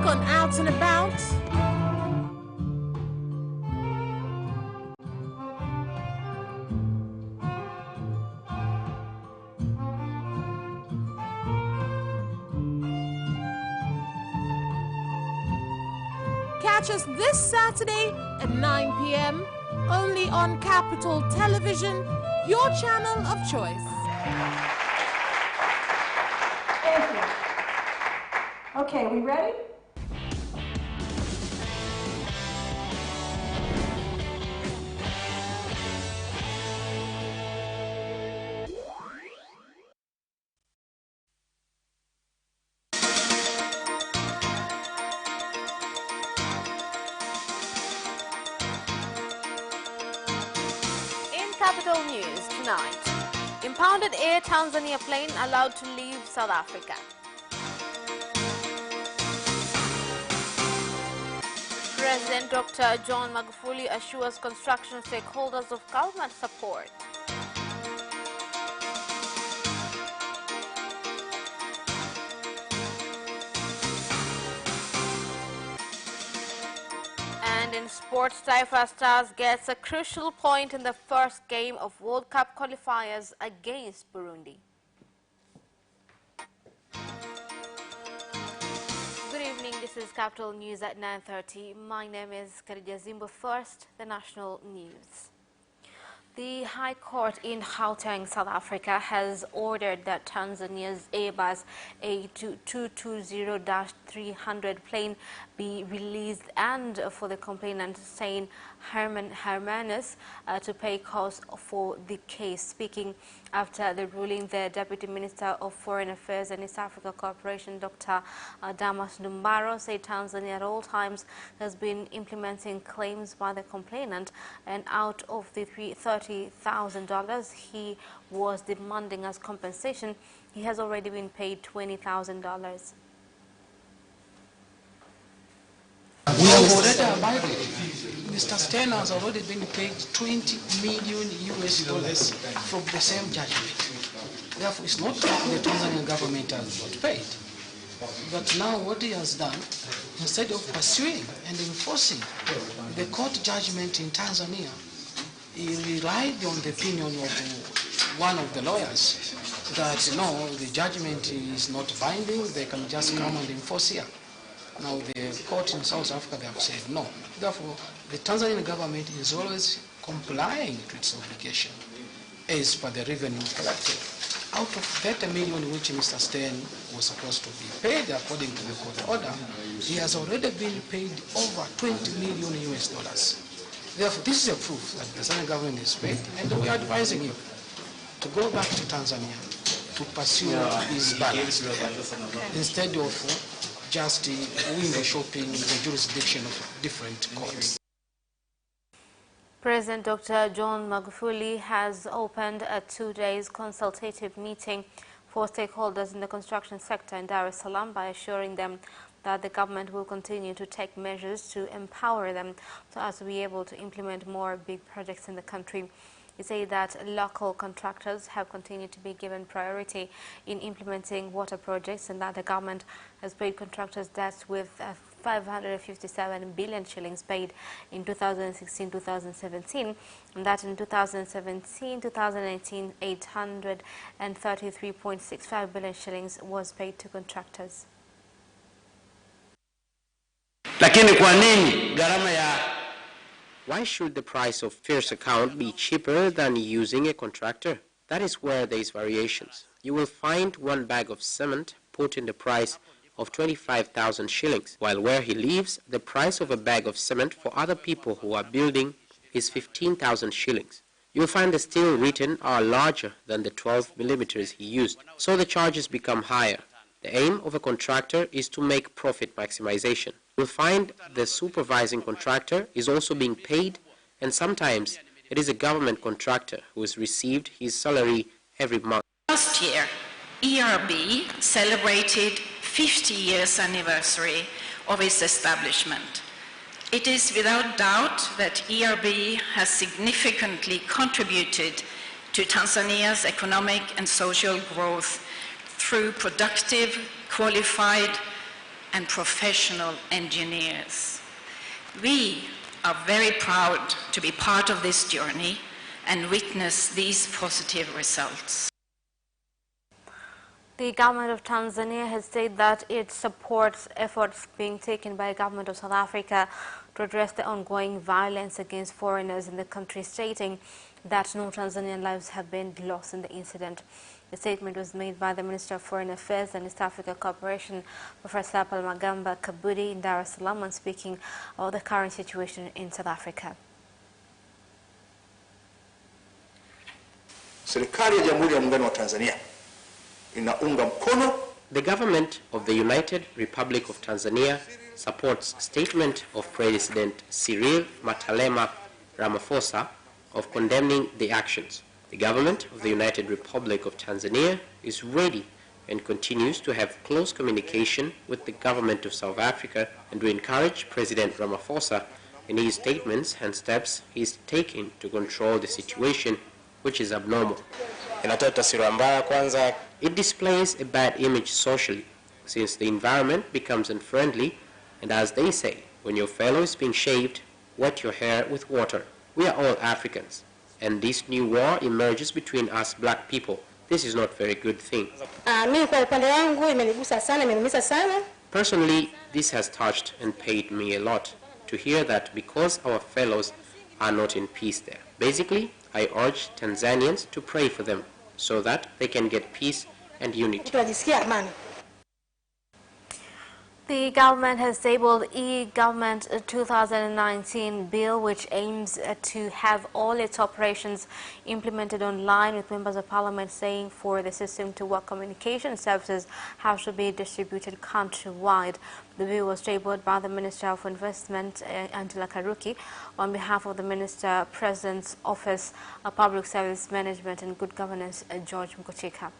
on Out and About? Catch us this Saturday at 9 p.m. only on Capital Television, your channel of choice. Thank you. Okay, we ready? Capital News tonight. Impounded Air Tanzania plane allowed to leave South Africa. President Dr. John Magufuli assures construction stakeholders of government support. And in sports, Taifa Stars gets a crucial point in the first game of World Cup qualifiers against Burundi. Good evening, this is Capital News at 9:30. My name is Khadija Zimbo. First, the national news. The High Court in Gauteng, South Africa, has ordered that Tanzania's Airbus A220-300 plane be released and for the complainant, Sain Hermanus, to pay costs for the case. Speaking after the ruling, the Deputy Minister of Foreign Affairs and East Africa Cooperation, Dr. Damas Ndumbaro, said Tanzania at all times has been implementing claims by the complainant, and out of the $30,000 he was demanding as compensation, he has already been paid $20,000. We have already abided. Mr. Stein has already been paid $20 million from the same judgment. Therefore, it's not like the Tanzanian government has not paid. But now what he has done, instead of pursuing and enforcing the court judgment in Tanzania, he relied on the opinion of one of the lawyers that no, the judgment is not binding, they can just come and enforce here. Now the court in South Africa, they have said no. Therefore, the Tanzanian government is always complying to its obligation as per the revenue collected. Out of 30 million which Mr. Stein was supposed to be paid according to the court order, he has already been paid over $20 million. Therefore, this is a proof that the Tanzanian government is paid, and we are advising you to go back to Tanzania to pursue his balance there, instead of just window shopping the jurisdiction of different courts. President Dr. John Magufuli has opened a 2-day consultative meeting for stakeholders in the construction sector in Dar es Salaam by assuring them that the government will continue to take measures to empower them so as to be able to implement more big projects in the country. He said that local contractors have continued to be given priority in implementing water projects, and that the government has paid contractors debts with 557 billion shillings paid in 2016-2017, and that in 2017-2018, 833.65 billion shillings was paid to contractors. Lakini kwa nini gharama ya Why should the price of Fierce account be cheaper than using a contractor? That is where there is variations. You will find one bag of cement put in the price of 25,000 shillings, while where he lives, the price of a bag of cement for other people who are building is 15,000 shillings. You will find the steel written are larger than the 12 millimeters he used, so the charges become higher. The aim of a contractor is to make profit maximization. You'll find the supervising contractor is also being paid, and sometimes it is a government contractor who has received his salary every month. Last year, ERB celebrated 50 years anniversary of its establishment. It is without doubt that ERB has significantly contributed to Tanzania's economic and social growth through productive, qualified, and professional engineers. We are very proud to be part of this journey and witness these positive results. The government of Tanzania has said that it supports efforts being taken by the government of South Africa to address the ongoing violence against foreigners in the country, stating that no Tanzanian lives have been lost in the incident. The statement was made by the Minister of Foreign Affairs and East Africa Cooperation, Professor Palamagamba Kabudi, in Dar es Salaam, when speaking about the current situation in South Africa. Serikali ya Jamhuri ya Muungano wa Tanzania inaunga mkono. The government of the United Republic of Tanzania supports statement of President Cyril Matalema Ramaphosa of condemning the actions. The government of the United Republic of Tanzania is ready and continues to have close communication with the government of South Africa, and we encourage President Ramaphosa in his statements and steps he is taking to control the situation, which is abnormal. It displays a bad image socially, since the environment becomes unfriendly, and as they say, when your fellow is being shaved, wet your hair with water. We are all Africans, and this new war emerges between us black people. This is not a very good thing. Personally, this has touched and pained me a lot to hear that because our fellows are not in peace there. Basically, I urge Tanzanians to pray for them so that they can get peace and unity. The government has tabled e-Government 2019 bill, which aims to have all its operations implemented online, with members of parliament saying for the system to work, communication services have to be distributed countrywide. The bill was tabled by the Minister of Investment, Angela Karuki, on behalf of the Minister President's Office of Public Service Management and Good Governance, George Mkuchika.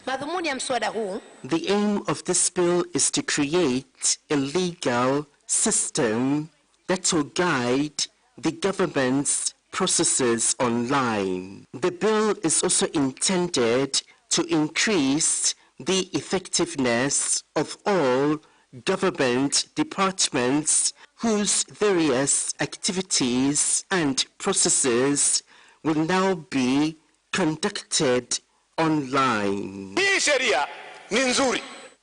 The aim of this bill is to create a legal system that will guide the government's processes online. The bill is also intended to increase the effectiveness of all government departments whose various activities and processes will now be conducted online.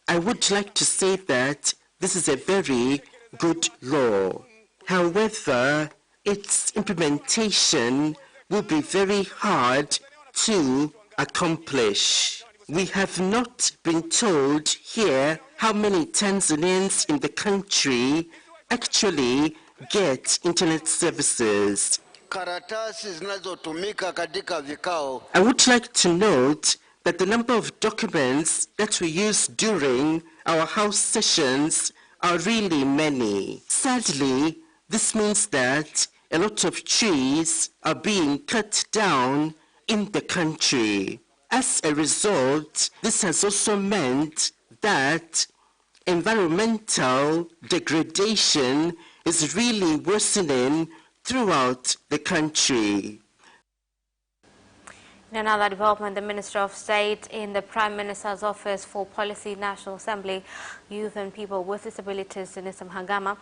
I would like to say that this is a very good law. However, its implementation will be very hard to accomplish. We have not been told here how many Tanzanians in the country actually get internet services. I would like to note that the number of documents that we use during our House sessions are really many. Sadly, this means that a lot of trees are being cut down in the country. As a result, this has also meant that environmental degradation is really worsening throughout the country. In another development, the Minister of State in the Prime Minister's Office for Policy, National Assembly, Youth and People with Disabilities, Denisa Mhagama,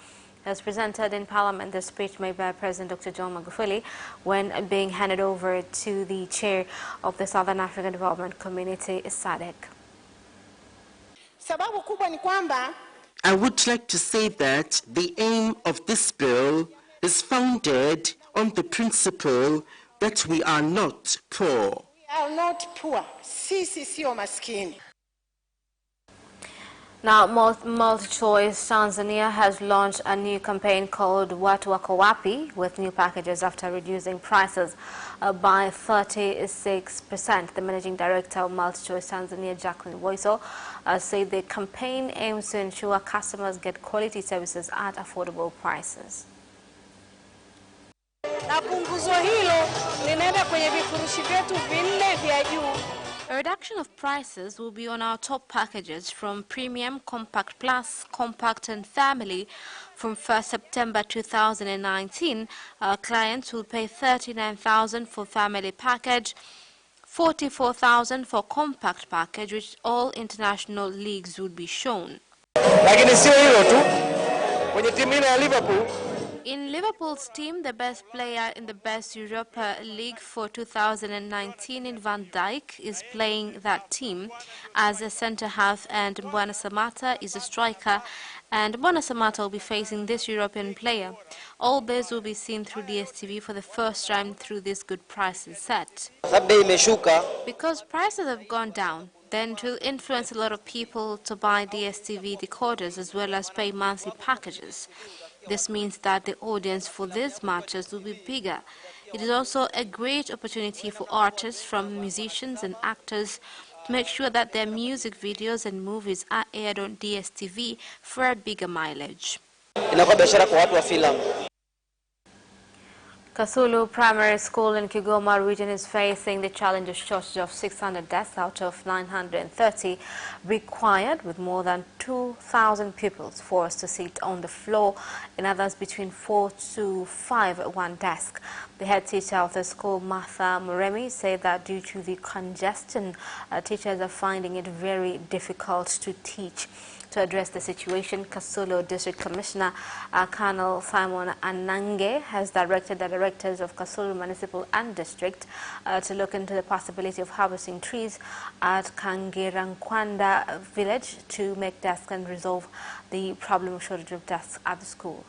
has presented in Parliament the speech made by President Dr. John Magufuli when being handed over to the chair of the Southern African Development Community, SADC. I would like to say that the aim of this bill is founded on the principle that we are not poor. We are not poor. Sisi sio maskini. Now, MultiChoice Tanzania has launched a new campaign called Watu Wako Wapi, with new packages after reducing prices by 36%. The managing director of MultiChoice Tanzania, Jacqueline Woiso, said the campaign aims to ensure customers get quality services at affordable prices. Na punguzo hilo linaenda kwenye vifurushi vyetu vinne vya juu. A reduction of prices will be on our top packages from Premium, Compact Plus, Compact and Family. From 1st September 2019, our clients will pay $39,000 for Family package, 44,000 for compact package, which all international leagues would be shown. Lakini sio hilo tu. Kwenye timu ile ya Liverpool, in Liverpool's team, the best player in the best Europa League for 2019 in Van Dijk is playing that team as a centre-half, and Mbwana Samata is a striker, and Mbwana Samata will be facing this European player. All bids will be seen through DSTV for the first time through this good prices set. Because prices have gone down, then it will influence a lot of people to buy DSTV decoders as well as pay monthly packages. This means that the audience for these matches will be bigger. It is also a great opportunity for artists, from musicians and actors, to make sure that their music videos and movies are aired on DSTV for a bigger mileage. Kasulu Primary School in Kigoma region is facing the challenge of shortage of 600 desks out of 930 required, with more than 2,000 pupils forced to sit on the floor and others between 4 to 5 at one desk. The head teacher of the school, Martha Muremi, said that due to the congestion, teachers are finding it very difficult to teach. To address the situation, Kasulu District Commissioner Colonel Simon Anange has directed the directors of Kasulu Municipal and District to look into the possibility of harvesting trees at Kangirankwanda village to make desks and resolve the problem of shortage of desks at the school.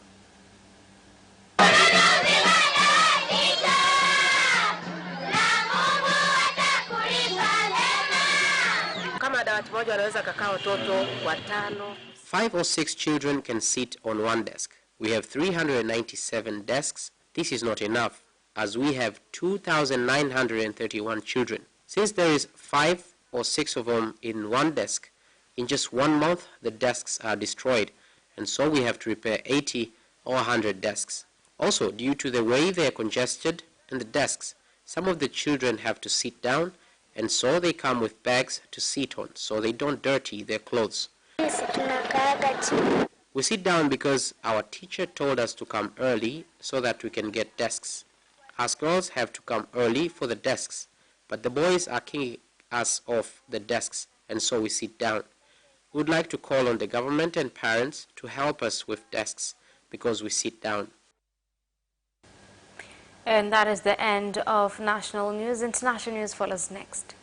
Five or six children can sit on one desk. We have 397 desks. This is not enough, as we have 2,931 children. Since there is 5 or 6 of them in one desk, in just 1 month the desks are destroyed, and so we have to repair 80 or 100 desks. Also, due to the way they are congested and the desks, some of the children have to sit down, and so they come with bags to sit on, so they don't dirty their clothes. We sit down because our teacher told us to come early so that we can get desks. Us girls have to come early for the desks, but the boys are kicking us off the desks, and so we sit down. We would like to call on the government and parents to help us with desks because we sit down. And that is the end of national news. International news follows next.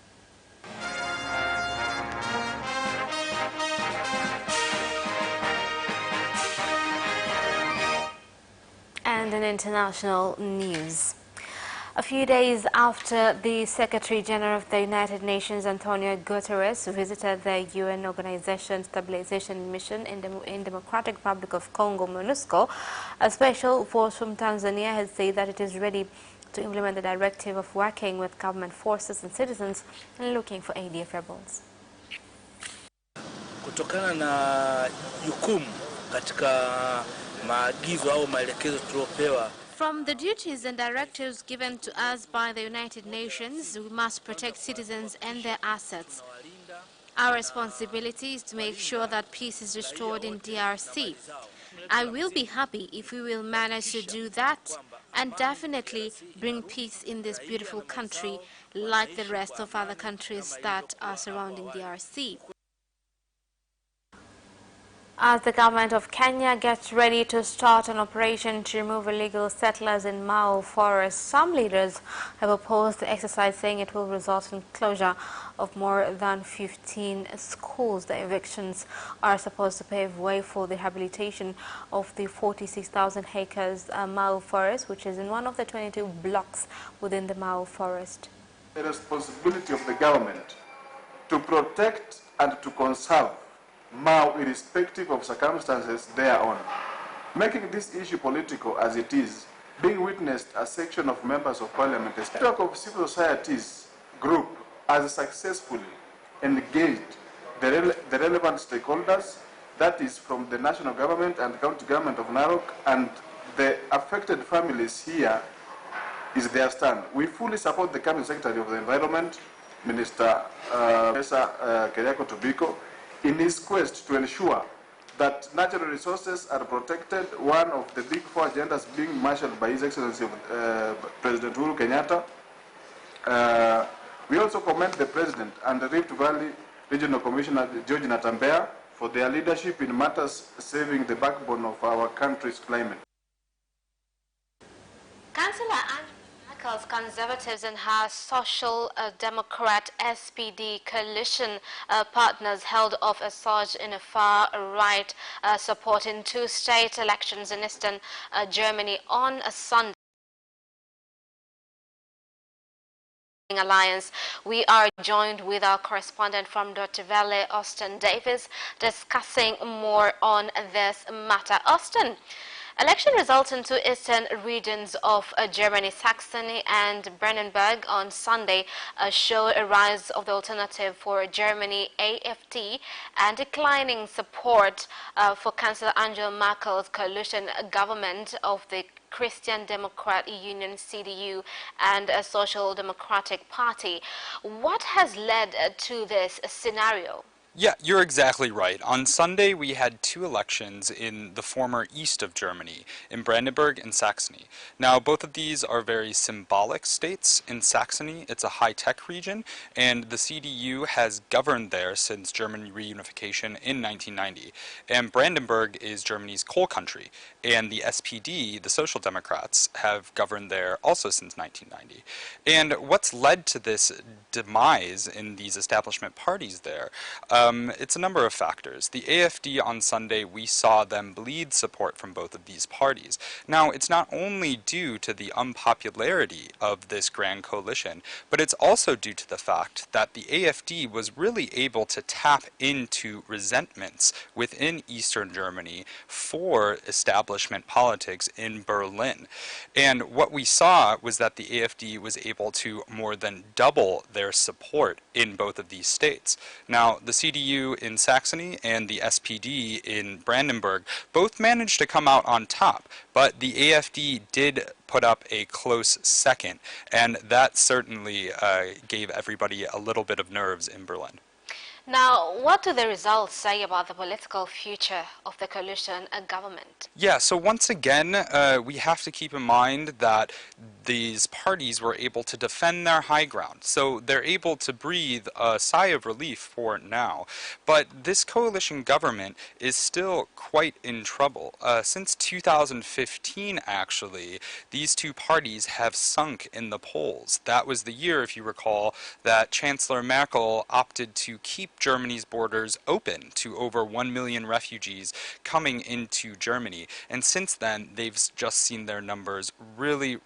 And in international news, a few days after the Secretary General of the United Nations, Antonio Guterres, visited the UN Organization Stabilization Mission in Democratic Republic of Congo, MONUSCO, a special force from Tanzania has said that it is ready to implement the directive of working with government forces and citizens and looking for ADF rebels. Kutokana na jukumu katika maagizo au maelekezo tuliopewa. From the duties and directives given to us by the United Nations, we must protect citizens and their assets. Our responsibility is to make sure that peace is restored in DRC. I will be happy if we will manage to do that and definitely bring peace in this beautiful country like the rest of other countries that are surrounding DRC. As the government of Kenya gets ready to start an operation to remove illegal settlers in Mau Forest, some leaders have opposed the exercise, saying it will result in closure of more than 15 schools. The evictions are supposed to pave way for the rehabilitation of the 46,000 acres Mau Forest, which is in one of the 22 blocks within the Mau Forest. The responsibility of the government to protect and to conserve Mau, irrespective of circumstances thereon. Making this issue political as it is, being witnessed as section of members of parliament, the network of civil societies group has successfully engaged the relevant stakeholders, that is from the national government and county government of Narok, and the affected families here is their stand. We fully support the Cabinet Secretary of the Environment, Minister Professor Keriako Tobiko, in his quest to ensure that natural resources are protected, one of the big 4 agendas being marshaled by His Excellency President Uhuru Kenyatta. We also commend the President and the Rift Valley Regional Commissioner George Natambea for their leadership in matters saving the backbone of our country's climate. Councillor Merkel's Conservatives and her Social Democrat SPD coalition partners held off a surge in a far-right support in two state elections in eastern Germany on a Sunday. Alliance. We are joined with our correspondent from Deutsche Welle, Austin Davis, discussing more on this matter. Austin, election results in two eastern regions of Germany, Saxony and Brandenburg on Sunday show a rise of the Alternative for Germany, AfD, and declining support for Chancellor Angela Merkel's coalition government of the Christian Democrat Union, CDU, and a Social Democratic Party. What has led to this scenario? Yeah, you're exactly right. On Sunday, we had two elections in the former east of Germany, in Brandenburg and Saxony. Now, both of these are very symbolic states. In Saxony, it's a high-tech region, and the CDU has governed there since German reunification in 1990. And Brandenburg is Germany's coal country, and the SPD, the Social Democrats, have governed there also since 1990. And what's led to this demise in these establishment parties there? It's a number of factors. The AfD on Sunday, we saw them bleed support from both of these parties. Now, it's not only due to the unpopularity of this grand coalition, but it's also due to the fact that the AfD was really able to tap into resentments within Eastern Germany for establishment politics in Berlin. And what we saw was that the AfD was able to more than double their support in both of these states. Now, the CDU in Saxony and the SPD in Brandenburg both managed to come out on top, but the AfD did put up a close second, and that certainly gave everybody a little bit of nerves in Berlin. Now, what do the results say about the political future of the coalition government? Yeah, so once again, we have to keep in mind that these parties were able to defend their high ground. So they're able to breathe a sigh of relief for now. But this coalition government is still quite in trouble. Since 2015, actually, these two parties have sunk in the polls. That was the year, if you recall, that Chancellor Merkel opted to keep Germany's borders open to over 1 million refugees coming into Germany. And since then, they've just seen their numbers really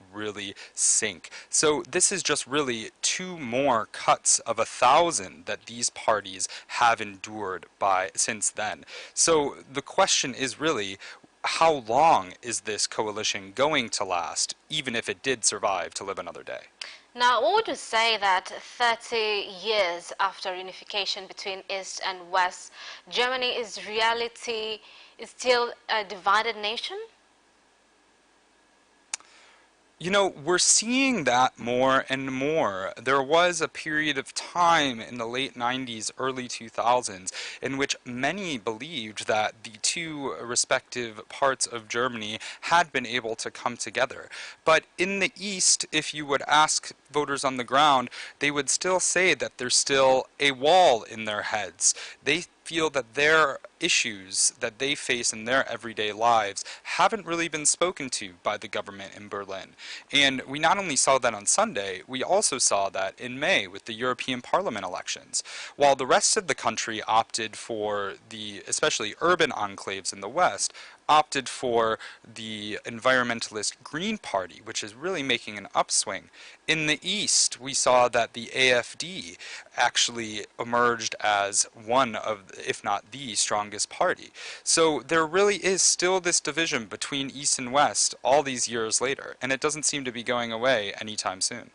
sink. So this is just really two more cuts of 1,000 that these parties have endured since then. So the question is really, how long is this coalition going to last, even if it did survive to live another day? Now, what would you say that 30 years after unification between East and West, Germany is still a divided nation? You know, we're seeing that more and more. There was a period of time in the late 90s, early 2000s, in which many believed that the two respective parts of Germany had been able to come together. But in the East, if you would ask voters on the ground, they would still say that there's still a wall in their heads. They feel that their issues that they face in their everyday lives haven't really been spoken to by the government in Berlin. And we not only saw that on Sunday, we also saw that in May with the European Parliament elections. While the rest of the country opted for especially urban enclaves in the West, opted for the environmentalist Green Party, which is really making an upswing. In the East, we saw that the AfD actually emerged as one of, if not the strongest party. So there really is still this division between East and West all these years later, and it doesn't seem to be going away anytime soon.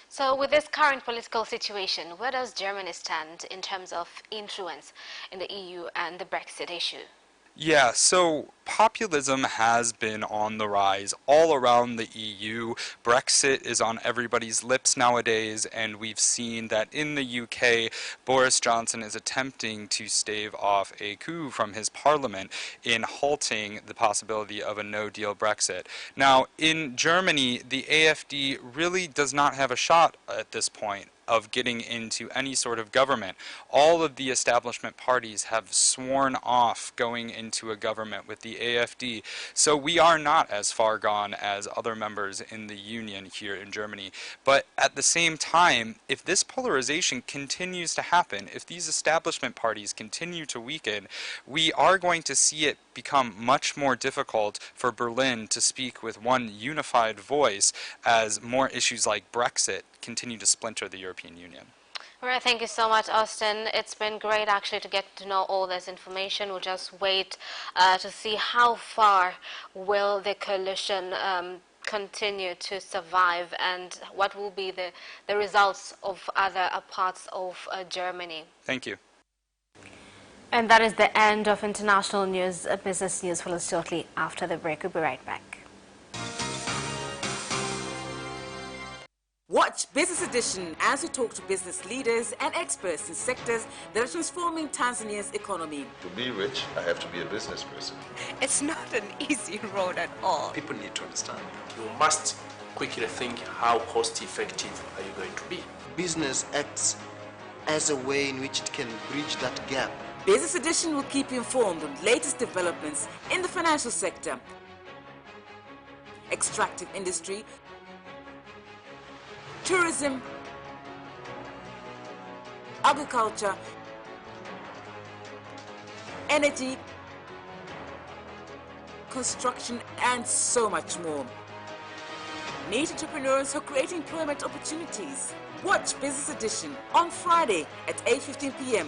So with this current political situation, where does Germany stand in terms of influence in the EU and the Brexit issue? Yeah, so populism has been on the rise all around the EU. Brexit is on everybody's lips nowadays, and we've seen that in the UK, Boris Johnson is attempting to stave off a coup from his parliament in halting the possibility of a no-deal Brexit. Now, in Germany, the AfD really does not have a shot at this point. of getting into any sort of government. All of the establishment parties have sworn off going into a government with the AfD. So we are not as far gone as other members in the union here in Germany. But at the same time, if this polarization continues to happen, if these establishment parties continue to weaken, we are going to see it become much more difficult for Berlin to speak with one unified voice as more issues like Brexit continue to splinter the European Union. All right, thank you so much, Austin. It's been great actually to get to know all this information. We'll just wait to see how far will the coalition continue to survive and what will be the results of other parts of Germany. Thank you. And that is the end of international news. Business news follows shortly after the break. We'll be right back. Watch Business Edition as we talk to business leaders and experts in sectors that are transforming Tanzania's economy. To be rich, I have to be a business person. It's not an easy road at all. People need to understand. You must quickly think how cost effective are you going to be. Business acts as a way in which it can bridge that gap. Business Edition will keep you informed on latest developments in the financial sector, extractive industry, tourism, agriculture, energy, construction, and so much more. Need entrepreneurs who create employment opportunities? Watch Business Edition on Friday at 8:15 p.m.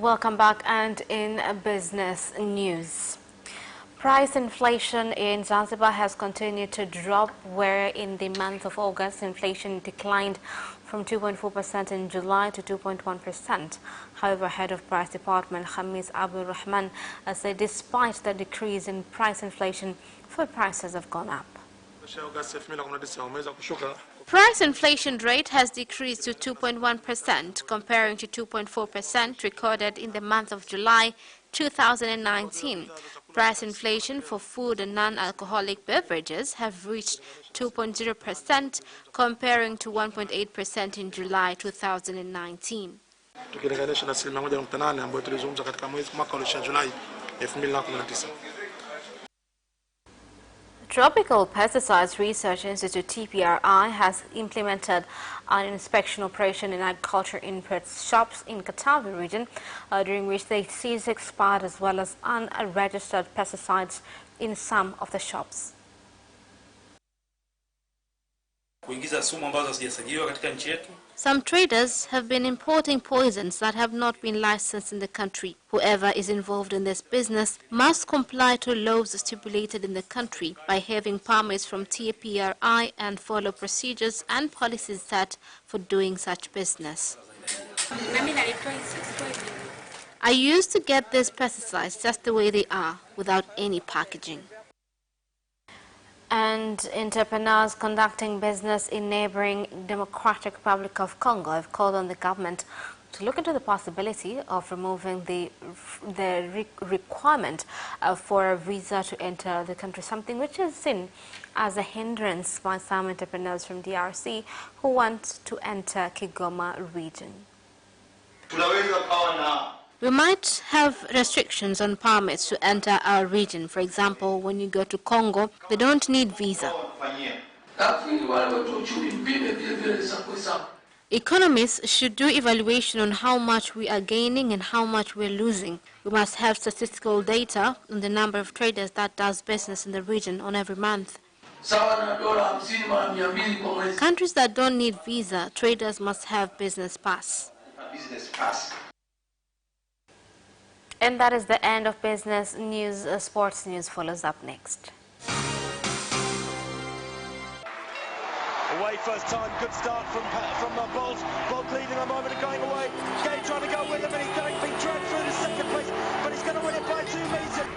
Welcome back, and in business news. Price inflation in Zanzibar has continued to drop, where in the month of August inflation declined from 2.4% in July to 2.1%. However, head of price department Khamis Abdul Rahman said despite the decrease in price inflation, food prices have gone up. Price inflation rate has decreased to 2.1% comparing to 2.4% recorded in the month of July 2019. Price inflation for food and non-alcoholic beverages have reached 2.0% comparing to 1.8% in July 2019. Tropical Pesticides Research Institute (TPRI) has implemented an inspection operation in agriculture inputs shops in Katavi region, during which they seized expired as well as unregistered pesticides in some of the shops. Some traders have been importing poisons that have not been licensed in the country. Whoever is involved in this business must comply to laws stipulated in the country by having permits from TPRI and follow procedures and policies set for doing such business. I used to get these pesticides just the way they are, without any packaging. And entrepreneurs conducting business in neighboring Democratic Republic of Congo have called on the government to look into the possibility of removing the requirement for a visa to enter the country, something which is seen as a hindrance by some entrepreneurs from DRC who want to enter Kigoma region. We might have restrictions on permits to enter our region. For example, when you go to Congo, they don't need visa. Economists should do evaluation on how much we are gaining and how much we are losing. We must have statistical data on the number of traders that does business in the region on every month. Countries that don't need visa, traders must have business pass. And that is the end of business news. Sports news follows up next. Away first time. Good start from Bolt. Bolt leading a moment and going away. Gay trying to go with him, and he's being dragged through to second place, but he's going to win it by 2 meters.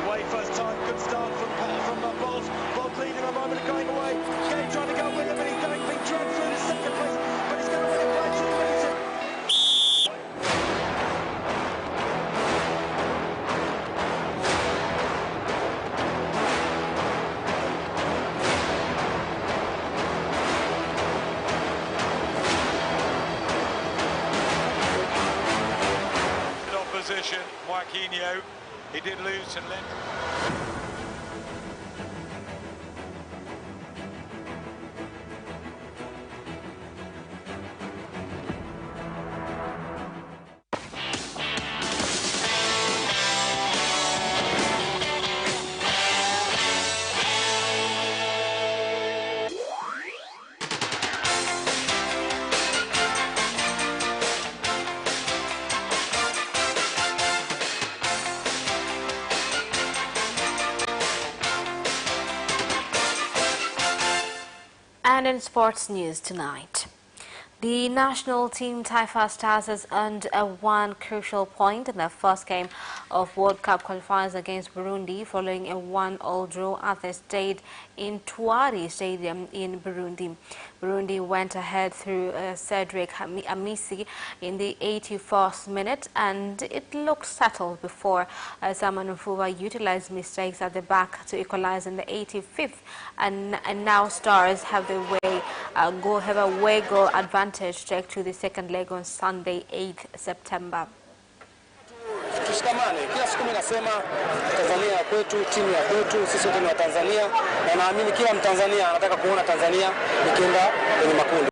Away first time. Good start from Bolt. Bolt leading a moment and going away. Gay trying to go with him, and he's being dragged through to second place, but he's going to win it by 2 meters. Opposition, Joaquinho, he did lose to Lent. And in sports news tonight, the national team Taifa Stars has earned one crucial point in their first game of World Cup qualifiers against Burundi following a 1-1 draw at the Stade Intwari Stadium in Burundi. Burundi went ahead through Cedric Amisi in the 81st minute, and it looked settled before Saman Mfuva utilized mistakes at the back to equalize in the 85th, and now Stars have a away goal advantage to take to the second leg on Sunday, 8th September. Tushikamane, kila siku mimi nasema Tanzania ya kwetu, timu ya kwetu, sisi wote ni wa Tanzania, na naamini kila Mtanzania anataka kuona Tanzania ikienda kwenye makundi.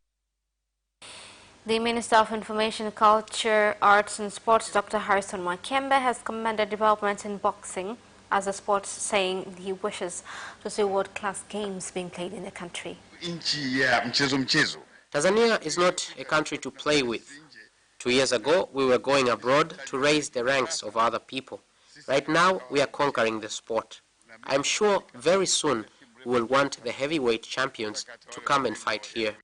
The Minister of Information, Culture, Arts and Sports, Dr. Harrison Mwakembe, has commended developments in boxing as a sport, saying he wishes to see world-class games being played in the country. Tanzania is not a country to play with. 2 years ago, we were going abroad to raise the ranks of other people. Right now, we are conquering the sport. I'm sure very soon we will want the heavyweight champions to come and fight here.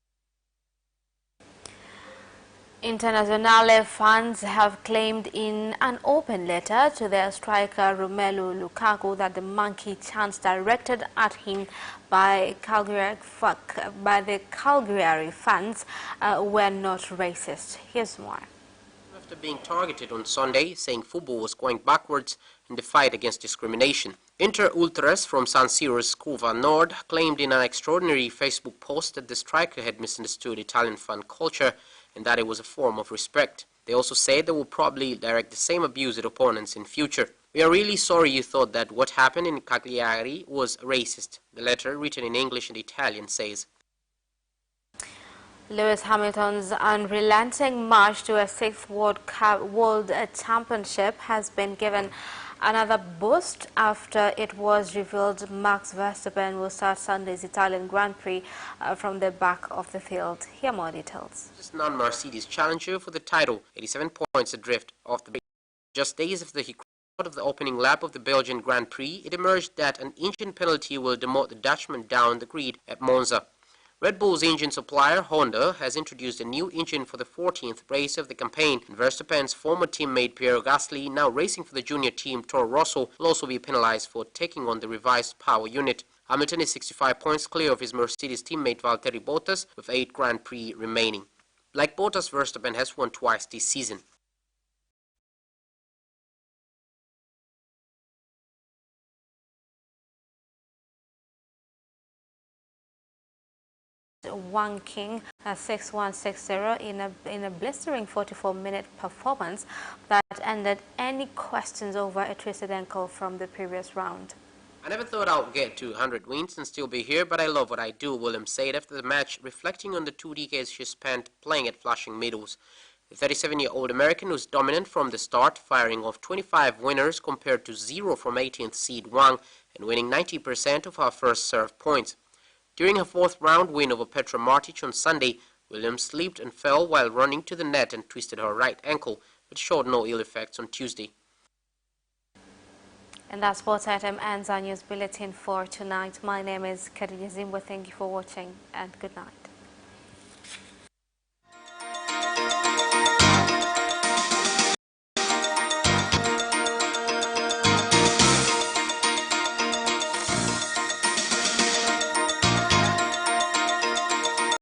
Internazionale fans have claimed in an open letter to their striker Romelu Lukaku that the monkey chants directed at him by the Cagliari fans were not racist. Here's more. After being targeted on Sunday, saying football was going backwards in the fight against discrimination, Inter-Ultras from San Siro's Curva Nord claimed in an extraordinary Facebook post that the striker had misunderstood Italian fan culture and that it was a form of respect. They also said they will probably direct the same abuse at opponents in future. We are really sorry you thought that what happened in Cagliari was racist. The letter, written in English and Italian, says. Lewis Hamilton's unrelenting march to a 6th World Championship has been given another boost after it was revealed Max Verstappen will start Sunday's Italian Grand Prix from the back of the field. Here are more details. Just non-Mercedes challenger for the title, 87 points adrift off the base. Just days after he out of the opening lap of the Belgian Grand Prix, it emerged that an engine penalty will demote the Dutchman down the grid at Monza. Red Bull's engine supplier, Honda, has introduced a new engine for the 14th race of the campaign, and Verstappen's former teammate Pierre Gasly, now racing for the junior team Toro Rosso, will also be penalized for taking on the revised power unit. Hamilton is 65 points clear of his Mercedes teammate Valtteri Bottas, with 8 Grand Prix remaining. Like Bottas, Verstappen has won twice this season. Wang King 6-1, 6-0 in a blistering 44-minute performance that ended any questions over a twisted ankle from the previous round. I never thought I would get to 100 wins and still be here, but I love what I do, Williams said after the match, reflecting on the 2 decades she spent playing at Flushing Meadows. The 37-year-old American was dominant from the start, firing off 25 winners compared to 0 from 18th seed Wang and winning 90% of her first serve points. During her 4th round win over Petra Martic on Sunday, Williams slipped and fell while running to the net and twisted her right ankle, but showed no ill effects on Tuesday. And that sports item ends our news bulletin for tonight. My name is Khadija Zimbwe. Thank you for watching and good night.